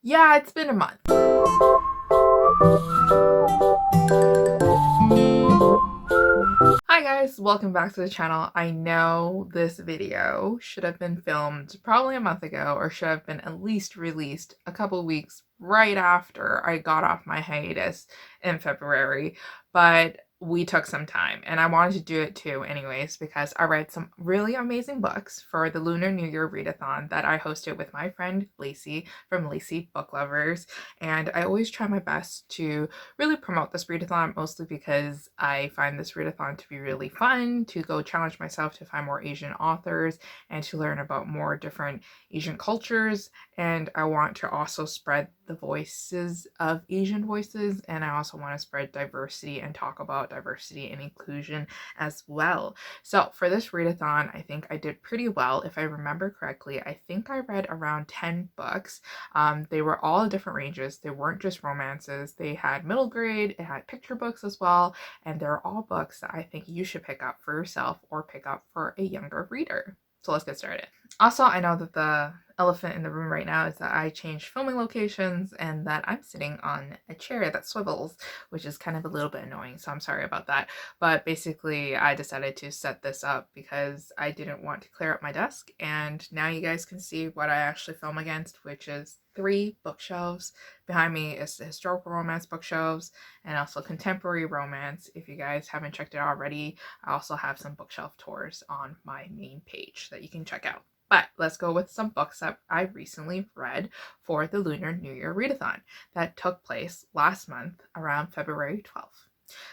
Yeah, it's been a month. Hi guys, welcome back to the channel. I know this video should have been filmed probably a month ago, or should have been at least released a couple weeks right after I got off my hiatus in February, but we took some time and I wanted to do it too anyways because I read some really amazing books for the Lunar New Year readathon that I hosted with my friend Lacey from Lacey Book Lovers, and I always try my best to really promote this readathon, mostly because I find this readathon to be really fun, to go challenge myself to find more Asian authors and to learn about more different Asian cultures. And I want to also spread the voices of Asian voices, and I also want to spread diversity and talk about diversity and inclusion as well. So for this readathon, I think I did pretty well. If I remember correctly, I think I read around 10 books. They were all different ranges. They weren't just romances. They had middle grade, it had picture books as well, and they're all books that I think you should pick up for yourself or pick up for a younger reader. So let's get started. Also, I know that the elephant in the room right now is that I changed filming locations and that I'm sitting on a chair that swivels, which is kind of a little bit annoying, so I'm sorry about that. But basically, I decided to set this up because I didn't want to clear up my desk, and now you guys can see what I actually film against, which is 3 bookshelves. Behind me is the historical romance bookshelves and also contemporary romance. If you guys haven't checked it out already, I also have some bookshelf tours on my main page that you can check out. But let's go with some books that I recently read for the Lunar New Year readathon that took place last month around February 12th.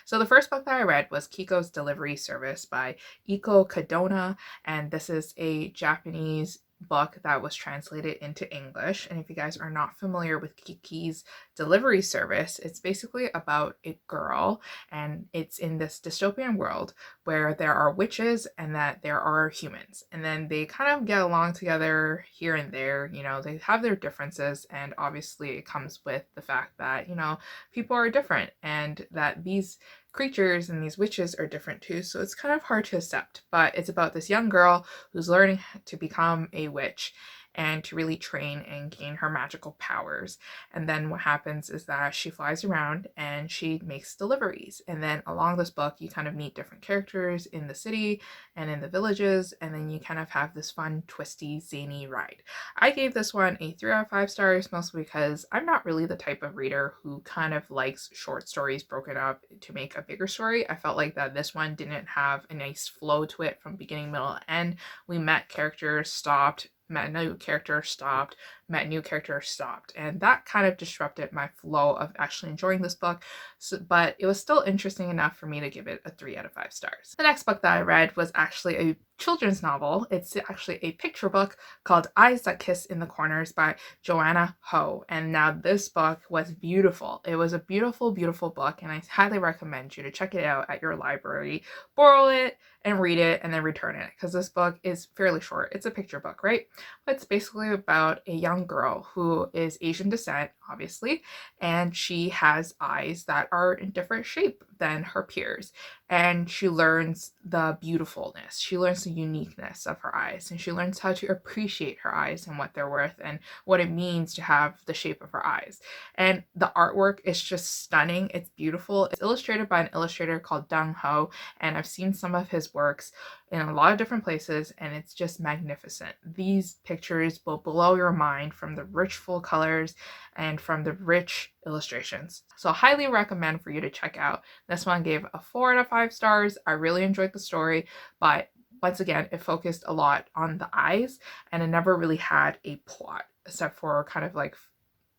So the first book that I read was Kiko's Delivery Service by Iko Kadona, and this is a Japanese book that was translated into English. And if you guys are not familiar with Kikis Delivery Service, it's basically about a girl, and it's in this dystopian world where there are witches and that there are humans, and then they kind of get along together here and there. They have their differences, and obviously it comes with the fact that people are different and that these creatures and these witches are different too, so it's kind of hard to accept. But it's about this young girl who's learning to become a witch and to really train and gain her magical powers. And then what happens is that she flies around and she makes deliveries. And then along this book, you kind of meet different characters in the city and in the villages, and then you kind of have this fun, twisty, zany ride. I gave this one a 3 out of 5 stars, mostly because I'm not really the type of reader who kind of likes short stories broken up to make a bigger story. I felt like that this one didn't have a nice flow to it from beginning, middle, and end. We met characters, stopped, met new character, stopped, met new character, stopped, and that kind of disrupted my flow of actually enjoying this book. But it was still interesting enough for me to give it a 3 out of 5 stars. The next book that I read was actually a children's novel. It's actually a picture book called Eyes That Kiss in the Corners by Joanna Ho. And now this book was beautiful. It was a beautiful, beautiful book, and I highly recommend you to check it out at your library, borrow it, and read it, and then return it, because this book is fairly short. It's a picture book, right? But it's basically about a young girl who is Asian descent, obviously, and she has eyes that are in different shape than her peers. And she learns the beautifulness, she learns the uniqueness of her eyes, and she learns how to appreciate her eyes and what they're worth and what it means to have the shape of her eyes. And the artwork is just stunning. It's beautiful. It's illustrated by an illustrator called Dong Ho, and I've seen some of his works in a lot of different places, and it's just magnificent. These pictures will blow your mind from the rich, full colors and from the rich illustrations. So highly recommend for you to check out. This one gave a 4 out of 5 stars. I really enjoyed the story, but once again, it focused a lot on the eyes, and it never really had a plot except for kind of like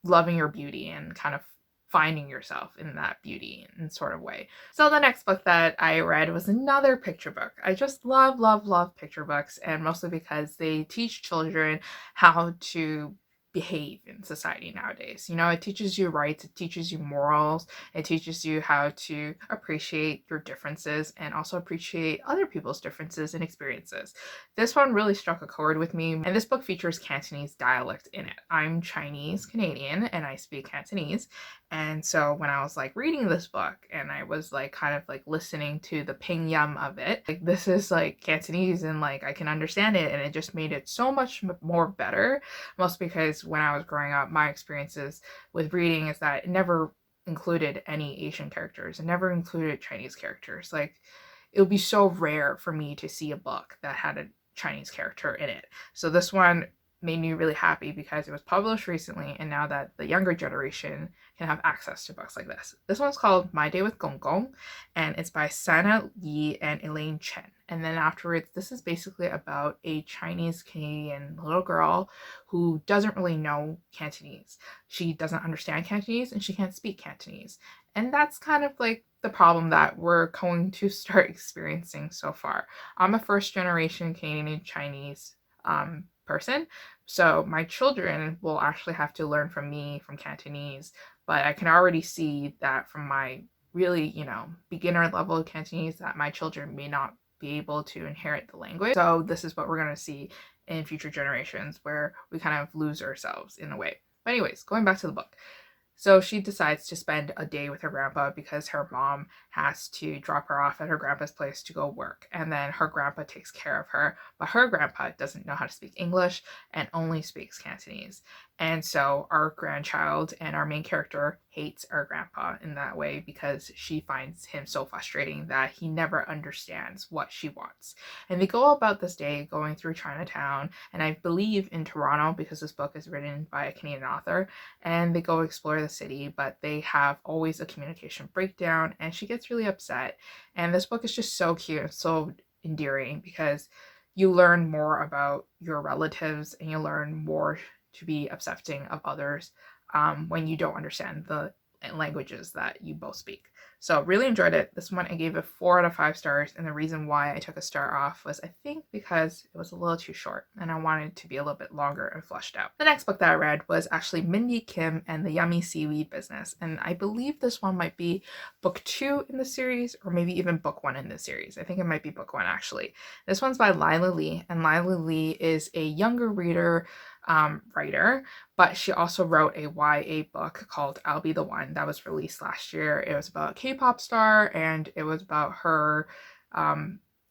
loving your beauty and kind of finding yourself in that beauty in sort of way. So the next book that I read was another picture book. I just love, love, love picture books, and mostly because they teach children how to behave in society nowadays. It teaches you rights, it teaches you morals, it teaches you how to appreciate your differences and also appreciate other people's differences and experiences. This one really struck a chord with me, and this book features Cantonese dialect in it. I'm Chinese Canadian and I speak Cantonese, and so when I was like reading this book and I was like kind of like listening to the ping yum of it, like this is like Cantonese and like I can understand it, and it just made it so much more better, mostly because least when I was growing up, my experiences with reading is that it never included any Asian characters. It never included Chinese characters. Like, it would be so rare for me to see a book that had a Chinese character in it. So this one made me really happy because it was published recently, and now that the younger generation can have access to books like this. This one's called My Day with Gong, and it's by Sana Yi and Elaine Chen. And then afterwards, this is basically about a Chinese Canadian little girl who doesn't really know Cantonese. She doesn't understand Cantonese and she can't speak Cantonese. And that's kind of like the problem that we're going to start experiencing so far. I'm a first generation Canadian Chinese person, so my children will actually have to learn from me from Cantonese, but I can already see that from my really, beginner level Cantonese that my children may not be able to inherit the language. So this is what we're going to see in future generations, where we kind of lose ourselves in a way. But anyways, going back to the book. So she decides to spend a day with her grandpa because her mom has to drop her off at her grandpa's place to go work. And then her grandpa takes care of her, but her grandpa doesn't know how to speak English and only speaks Cantonese. And so our grandchild and our main character hates our grandpa in that way because she finds him so frustrating that he never understands what she wants. And they go about this day going through Chinatown, and I believe in Toronto because this book is written by a Canadian author, and they go explore the city, but they have always a communication breakdown, and she gets really upset. And this book is just so cute and so endearing because you learn more about your relatives and you learn more to be accepting of others when you don't understand the languages that you both speak. So really enjoyed it. This one I gave it 4 out of 5 stars, and the reason why I took a star off was I think because it was a little too short and I wanted it to be a little bit longer and fleshed out. The next book that I read was actually Mindy Kim and the Yummy Seaweed Business, and I believe this one might be book 2 in the series, or maybe even book 1 in the series. I think it might be book 1 actually. This one's by Lila Lee, and Lila Lee is a younger reader writer, but she also wrote a YA book called I'll Be the One that was released last year. It was about a K-pop star, and it was about her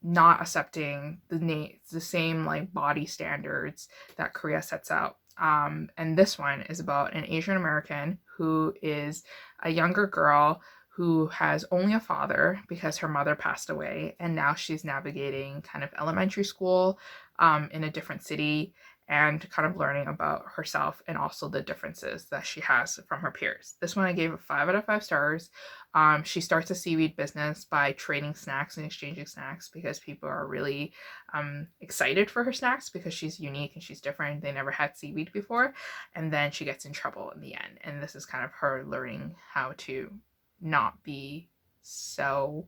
not accepting the same like body standards that Korea sets out. And this one is about an Asian American who is a younger girl who has only a father because her mother passed away, and now she's navigating kind of elementary school in a different city, and kind of learning about herself and also the differences that she has from her peers. This one I gave a 5 out of 5 stars. She starts a seaweed business by trading snacks and exchanging snacks because people are really excited for her snacks because she's unique and she's different. They never had seaweed before. And then she gets in trouble in the end. And this is kind of her learning how to not be so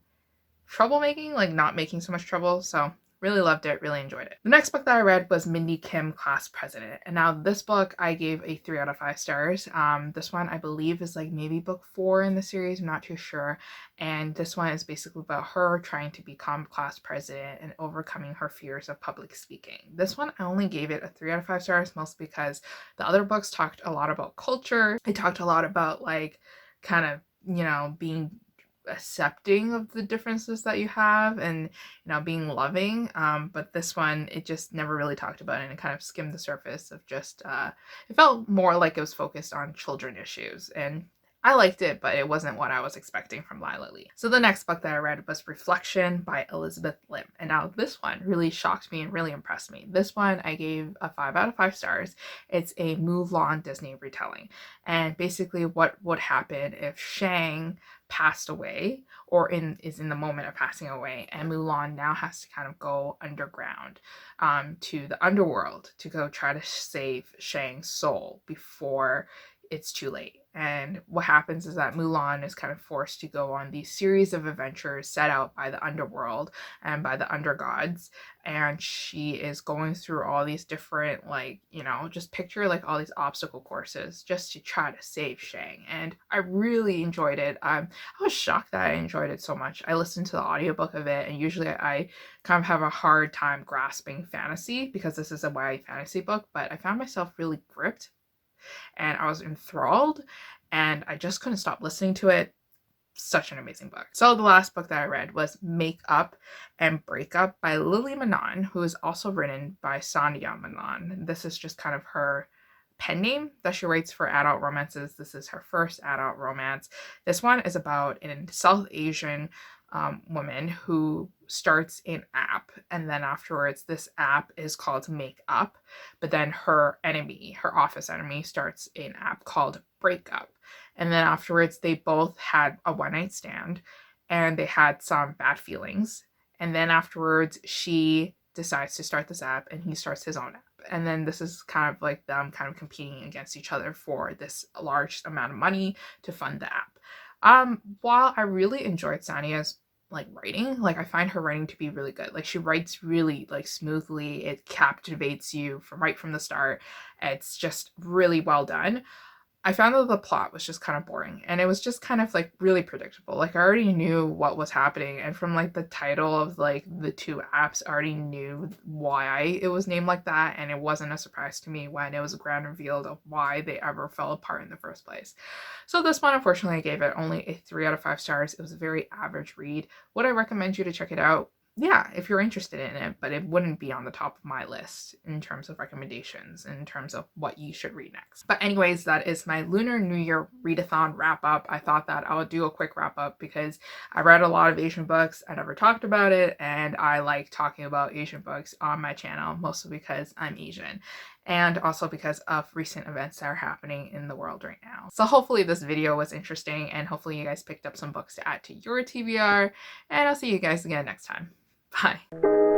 troublemaking, like not making so much trouble. So really loved it, really enjoyed it. The next book that I read was Mindy Kim, Class President. And now this book I gave a 3 out of 5 stars. This one I believe is like maybe book 4 in the series, I'm not too sure. And this one is basically about her trying to become class president and overcoming her fears of public speaking. This one I only gave it a 3 out of 5 stars, mostly because the other books talked a lot about culture. It talked a lot about like kind of, being accepting of the differences that you have and being loving, but this one it just never really talked about it, and it kind of skimmed the surface of just it felt more like it was focused on children issues, and I liked it, but it wasn't what I was expecting from Lila Lee. So the next book that I read was Reflection by Elizabeth Lim, and now this one really shocked me and really impressed me. This one I gave a 5 out of 5 stars. It's a Mulan Disney retelling, and basically what would happen if Shang passed away or is in the moment of passing away, and Mulan now has to kind of go underground to the underworld to go try to save Shang's soul before it's too late. And what happens is that Mulan is kind of forced to go on these series of adventures set out by the underworld and by the undergods, and she is going through all these different, like, just picture like all these obstacle courses just to try to save Shang. And I really enjoyed it. I was shocked that I enjoyed it so much. I listened to the audiobook of it, and usually I kind of have a hard time grasping fantasy because this is a YA fantasy book, but I found myself really gripped and I was enthralled, and I just couldn't stop listening to it. Such an amazing book. So the last book that I read was Up Breakup by Lily Manon, who is also written by Sanya Manon. This is just kind of her pen name that she writes for adult romances. This is her first adult romance. This one is about an South Asian woman who starts an app, and then afterwards this app is called Make Up, but then her enemy, her office enemy, starts an app called Breakup, and then afterwards they both had a one-night stand and they had some bad feelings, and then afterwards she decides to start this app and he starts his own app, and then this is kind of like them kind of competing against each other for this large amount of money to fund the app. While I really enjoyed Sania's like writing, like I find her writing to be really good. Like she writes really like smoothly. It captivates you from right from the start. It's just really well done. I found that the plot was just kind of boring, and it was just kind of like really predictable. Like I already knew what was happening, and from like the title of like the two apps, I already knew why it was named like that, and it wasn't a surprise to me when it was a grand reveal of why they ever fell apart in the first place. So this one, unfortunately, I gave it only a 3 out of 5 stars. It was a very average read. Would I recommend you to check it out? Yeah, if you're interested in it, but it wouldn't be on the top of my list in terms of recommendations, in terms of what you should read next. But anyways, that is my Lunar New Year readathon wrap up. I thought that I would do a quick wrap up because I read a lot of Asian books. I never talked about it, and I like talking about Asian books on my channel, mostly because I'm Asian, and also because of recent events that are happening in the world right now. So hopefully this video was interesting, and hopefully you guys picked up some books to add to your TBR, and I'll see you guys again next time. Bye.